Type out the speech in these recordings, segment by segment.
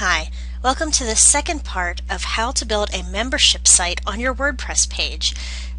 Hi, welcome to the second part of how to build a membership site on your WordPress page.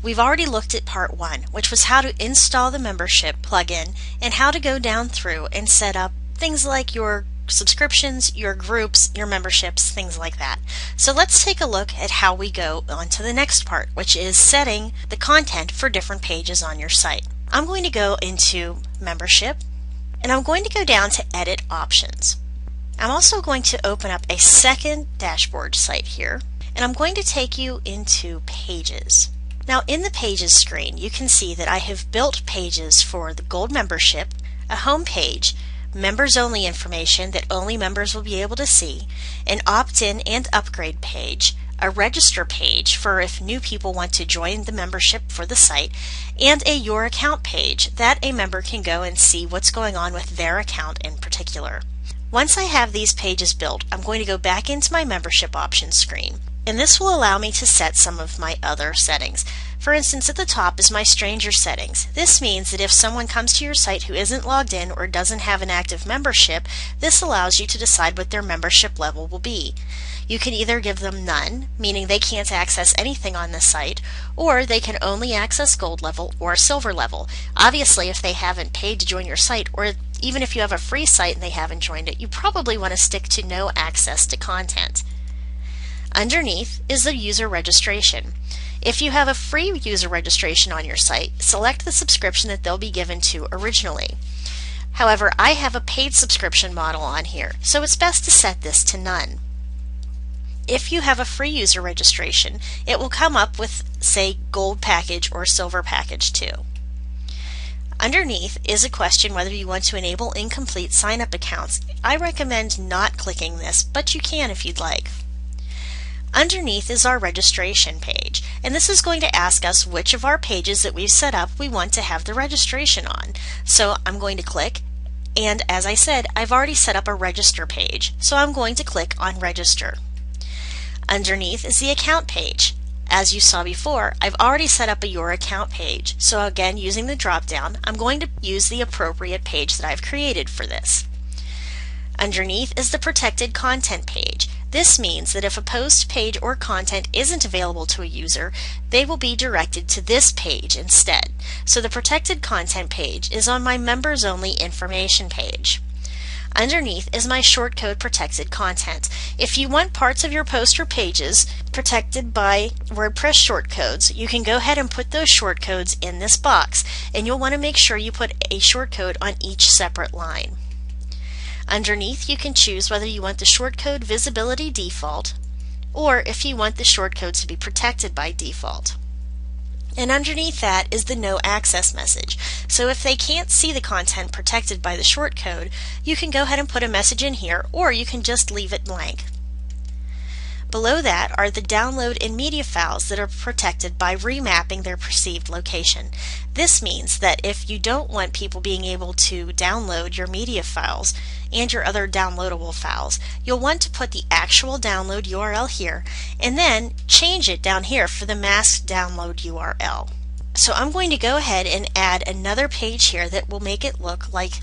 We've already looked at part 1, which was how to install the membership plugin and how to go down through and set up things like your subscriptions, your groups, your memberships, things like that. So let's take a look at how we go on to the next part, which is setting the content for different pages on your site. I'm going to go into membership and I'm going to go down to edit options. I'm also going to open up a second dashboard site here, and I'm going to take you into pages. Now in the pages screen you can see that I have built pages for the gold membership, a home page, members only information that only members will be able to see, an opt-in and upgrade page, a register page for if new people want to join the membership for the site, and a your account page that a member can go and see what's going on with their account in particular. Once I have these pages built, I'm going to go back into my membership options screen, and this will allow me to set some of my other settings. For instance, at the top is my stranger settings. This means that if someone comes to your site who isn't logged in or doesn't have an active membership, this allows you to decide what their membership level will be. You can either give them none, meaning they can't access anything on the site, or they can only access gold level or silver level. Obviously, if they haven't paid to join your site, or even if you have a free site and they haven't joined it, you probably want to stick to no access to content. Underneath is the user registration. If you have a free user registration on your site, select the subscription that they'll be given to originally. However, I have a paid subscription model on here, so it's best to set this to none. If you have a free user registration, it will come up with, say, gold package or silver package too. Underneath is a question whether you want to enable incomplete sign-up accounts. I recommend not clicking this, but you can if you'd like. Underneath is our registration page, and this is going to ask us which of our pages that we've set up we want to have the registration on. So I'm going to click, and as I said, I've already set up a register page, so I'm going to click on register. Underneath is the account page. As you saw before, I've already set up a your account page, so again, using the drop-down, I'm going to use the appropriate page that I've created for this. Underneath is the protected content page. This means that if a post, page, or content isn't available to a user, they will be directed to this page instead. So the protected content page is on my members only information page. Underneath is my shortcode protected content. If you want parts of your post or pages protected by WordPress shortcodes, you can go ahead and put those shortcodes in this box, and you'll want to make sure you put a shortcode on each separate line. Underneath, you can choose whether you want the shortcode visibility default or if you want the shortcode to be protected by default. And underneath that is the no access message. So if they can't see the content protected by the shortcode, you can go ahead and put a message in here, or you can just leave it blank. Below that are the download and media files that are protected by remapping their perceived location. This means that if you don't want people being able to download your media files and your other downloadable files, you'll want to put the actual download URL here and then change it down here for the masked download URL. So I'm going to go ahead and add another page here that will make it look like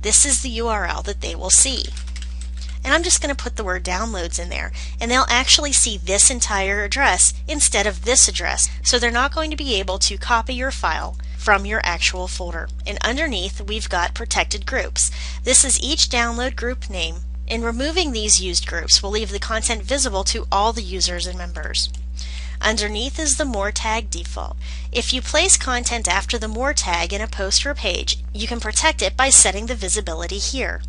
this is the URL that they will see. And I'm just going to put the word downloads in there, and they'll actually see this entire address instead of this address, so they're not going to be able to copy your file from your actual folder. And underneath we've got protected groups. This is each download group name, and removing these used groups will leave the content visible to all the users and members. Underneath is the more tag default. If you place content after the more tag in a post or page, you can protect it by setting the visibility here.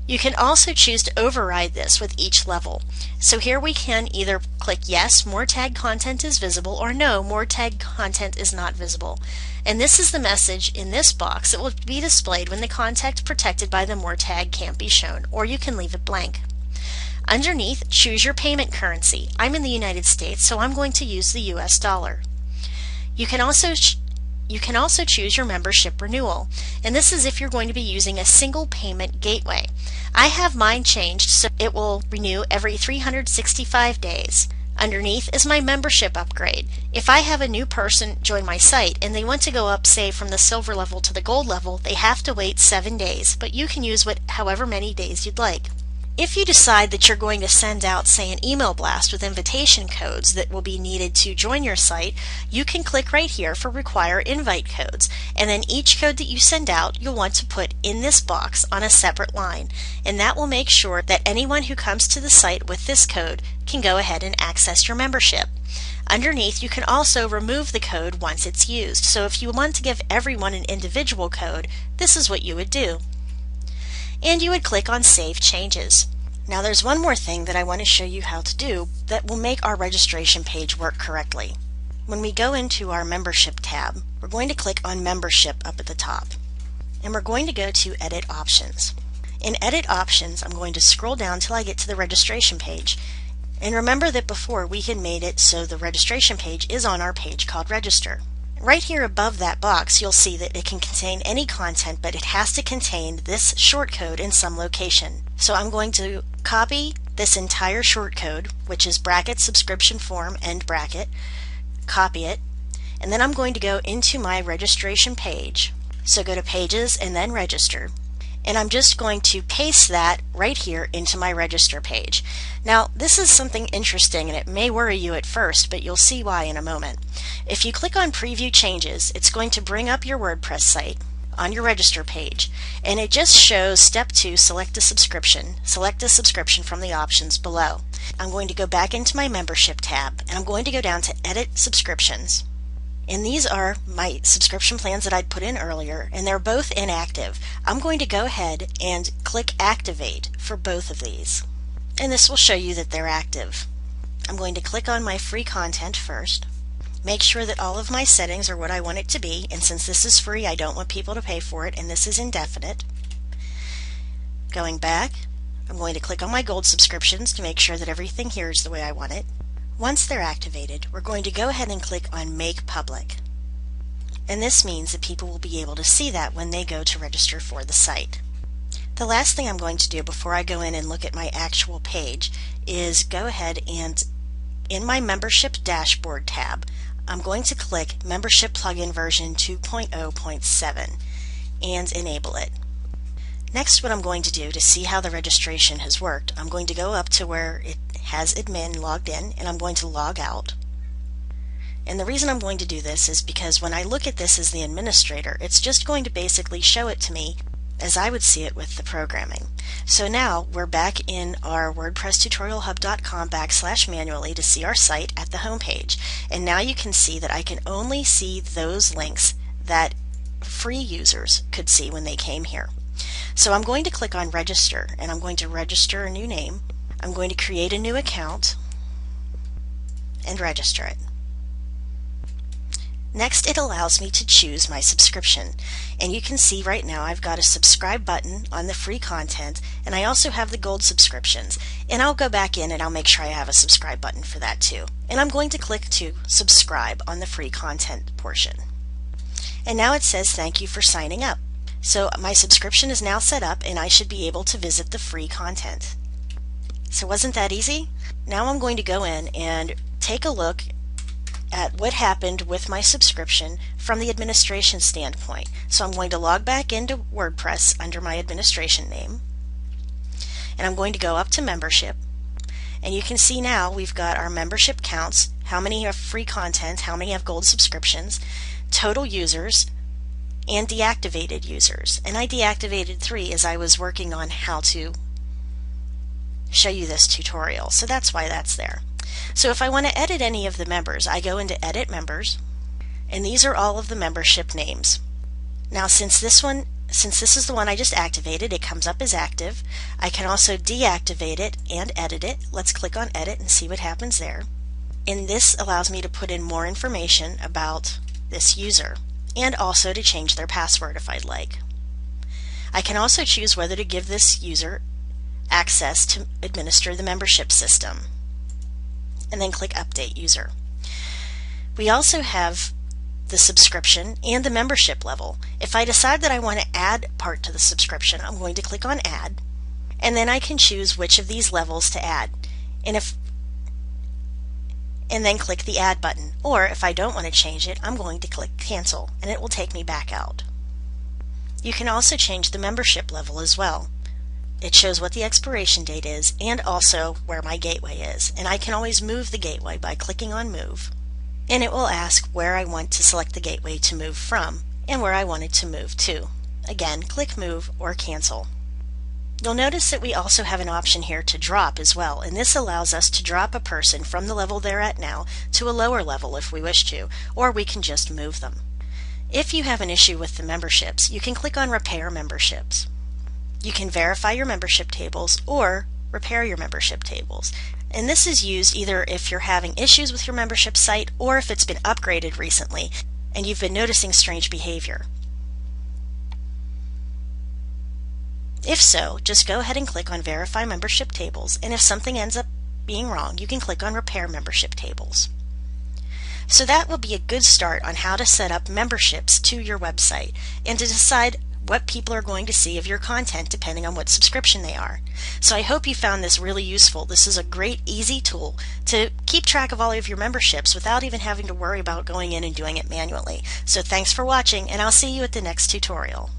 You can also choose to override this with each level. So here we can either click yes, more tag content is visible, or no, more tag content is not visible. And this is the message in this box that will be displayed when the content protected by the more tag can't be shown, or you can leave it blank. Underneath, choose your payment currency. I'm in the United States, so I'm going to use the US dollar. You can also choose your membership renewal, and this is if you're going to be using a single payment gateway. I have mine changed so it will renew every 365 days. Underneath is my membership upgrade. If I have a new person join my site and they want to go up, say, from the silver level to the gold level, they have to wait 7 days, but you can use however many days you'd like. If you decide that you're going to send out, say, an email blast with invitation codes that will be needed to join your site, you can click right here for Require Invite Codes, and then each code that you send out you'll want to put in this box on a separate line, and that will make sure that anyone who comes to the site with this code can go ahead and access your membership. Underneath, you can also remove the code once it's used, so if you want to give everyone an individual code, this is what you would do. And you would click on Save Changes. Now there's one more thing that I want to show you how to do that will make our registration page work correctly. When we go into our Membership tab, we're going to click on Membership up at the top. And we're going to go to Edit Options. In Edit Options, I'm going to scroll down till I get to the registration page. And remember that before we had made it so the registration page is on our page called Register. Right here above that box, you'll see that it can contain any content, but it has to contain this shortcode in some location. So I'm going to copy this entire shortcode, which is bracket subscription form end bracket, copy it, and then I'm going to go into my registration page. So go to Pages and then Register. And I'm just going to paste that right here into my register page. Now this is something interesting and it may worry you at first, but you'll see why in a moment. If you click on Preview Changes, it's going to bring up your WordPress site on your register page, and it just shows Step 2, select a subscription from the options below. I'm going to go back into my Membership tab and I'm going to go down to Edit Subscriptions. And these are my subscription plans that I'd put in earlier, and they're both inactive. I'm going to go ahead and click Activate for both of these. And this will show you that they're active. I'm going to click on my free content first. Make sure that all of my settings are what I want it to be, and since this is free, I don't want people to pay for it, and this is indefinite. Going back, I'm going to click on my gold subscriptions to make sure that everything here is the way I want it. Once they're activated, we're going to go ahead and click on Make Public. And this means that people will be able to see that when they go to register for the site. The last thing I'm going to do before I go in and look at my actual page is go ahead and in my Membership Dashboard tab, I'm going to click Membership Plugin version 2.0.7 and enable it. Next, what I'm going to do to see how the registration has worked, I'm going to go up to where it has admin logged in and I'm going to log out. And the reason I'm going to do this is because when I look at this as the administrator, it's just going to basically show it to me as I would see it with the programming. So now we're back in our WordPress-tutorial-hub.com/manually to see our site at the home page. And now you can see that I can only see those links that free users could see when they came here. So I'm going to click on Register and I'm going to register a new name. I'm going to create a new account and register it. Next, it allows me to choose my subscription. And you can see right now I've got a subscribe button on the free content, and I also have the gold subscriptions. And I'll go back in and I'll make sure I have a subscribe button for that too. And I'm going to click to subscribe on the free content portion. And now it says thank you for signing up. So my subscription is now set up and I should be able to visit the free content. So wasn't that easy? Now I'm going to go in and take a look at what happened with my subscription from the administration standpoint. So I'm going to log back into WordPress under my administration name, and I'm going to go up to membership, and you can see now we've got our membership counts, how many have free content, how many have gold subscriptions, total users, and deactivated users. And I deactivated 3 as I was working on how to show you this tutorial, so that's why that's there. So if I want to edit any of the members, I go into Edit Members, and these are all of the membership names. Now since this is the one I just activated, it comes up as active. I can also deactivate it and edit it. Let's click on Edit and see what happens there. And this allows me to put in more information about this user, and also to change their password if I'd like. I can also choose whether to give this user access to administer the membership system, and then click Update User. We also have the subscription and the membership level. If I decide that I want to add part to the subscription, I'm going to click on Add, and then I can choose which of these levels to add, and then click the Add button. Or if I don't want to change it, I'm going to click Cancel, and it will take me back out. You can also change the membership level as well. It shows what the expiration date is and also where my gateway is. And I can always move the gateway by clicking on Move. And it will ask where I want to select the gateway to move from and where I want it to move to. Again, click Move or Cancel. You'll notice that we also have an option here to drop as well, and this allows us to drop a person from the level they're at now to a lower level if we wish to, or we can just move them. If you have an issue with the memberships, you can click on Repair Memberships. You can verify your membership tables or repair your membership tables. And this is used either if you're having issues with your membership site or if it's been upgraded recently and you've been noticing strange behavior. If so, just go ahead and click on Verify Membership Tables, and if something ends up being wrong, you can click on Repair Membership Tables. So that will be a good start on how to set up memberships to your website and to decide what people are going to see of your content depending on what subscription they are. So I hope you found this really useful. This is a great, easy tool to keep track of all of your memberships without even having to worry about going in and doing it manually. So thanks for watching, and I'll see you at the next tutorial.